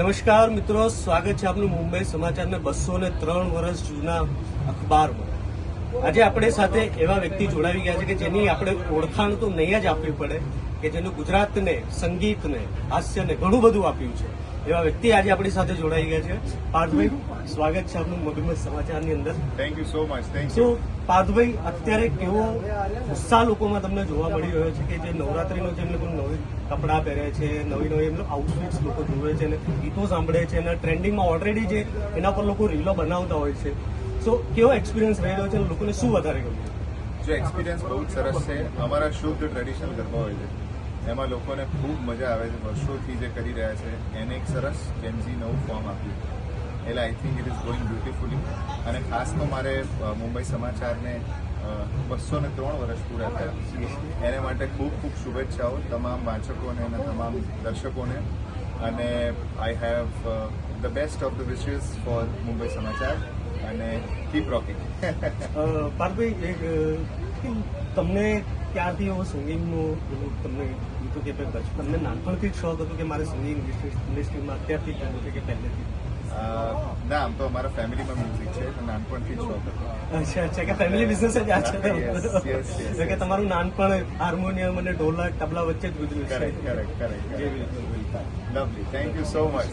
નમસ્કાર મિત્રો, સ્વાગત છે આપનું મુંબઈ સમાચારને 203 વર્ષ જૂના અખબારમાં. આજે આપણે સાથે એવા વ્યક્તિ જોડાવી ગયા છે કે જેની આપણે ઓળખાણ તો નહીં જ આપવી પડે, કે જેનું ગુજરાતને, સંગીતને, હાસ્યને ઘણું બધું આપ્યું છે. એવા વ્યક્તિ આજે આપણી સાથે જોડાઈ ગયા છે. પાર્થભાઈ, સ્વાગત છે આપનું મગજ સમાચારની અંદર. Thank you so much. Thank so you. પાર્થભાઈ, અત્યારે કેવો ઉત્સાહ લોકોમાં તમને જોવા મળી રહ્યો છે કે જે નવરાત્રીનો જે લોકો નવી કપડાં પહેરે છે, નવી નવી એમનું આઉટફિટ્સ લોકો જોવે છે, અને ગીતો સાંભળે છે, અને ટ્રેન્ડિંગમાં ઓલરેડી જે એના પર લોકો રીલો બનાવતા હોય છે. સો કેવો એક્સપિરિયન્સ રહી રહ્યો છે અને લોકોને શું વધારે ગમ્યું? જો એક્સપિરિયન્સ બહુ જ સરસ છે. અમારા શુદ્ધ ટ્રેડિશનલ ગરબા હોય છે, એમાં લોકોને ખૂબ મજા આવે છે. વર્ષોથી જે કરી રહ્યા છે એને એક સરસ જેન્ઝી નવું ફોર્મ આપ્યું, એટલે I think it is going beautifully. અને ખાસ તો મારે મુંબઈ સમાચારને 203 વર્ષ પૂરા થયા એને માટે ખૂબ ખૂબ શુભેચ્છાઓ તમામ વાંચકોને અને તમામ દર્શકોને. અને I have the best of the wishes for Mumbai સમાચાર અને કીપ રોકિંગ. પાર્થભાઈ, તમને ક્યારથી એવો સિંગિંગનું તમને કીધું કે તમને નાનપણથી જ શોખ હતો કે મારે સિંગિંગ ઇન્ડસ્ટ્રીમાં અત્યારથી જ હતું કે પહેલેથી? ના, આમ તો અમારા ફેમિલીમાં મ્યુઝિક છે, તો નાનપણથી જ શોખ હતો. અચ્છા, કે ફેમિલી બિઝનેસ જ આ છે. Yes. કે તમારું નાનપણ હાર્મોનિયમ અને ઢોલક તબલા વચ્ચે જ ગુજર્યું છે. કરેક્ટ. જેવી રીતે. Lovely. Thank you so much.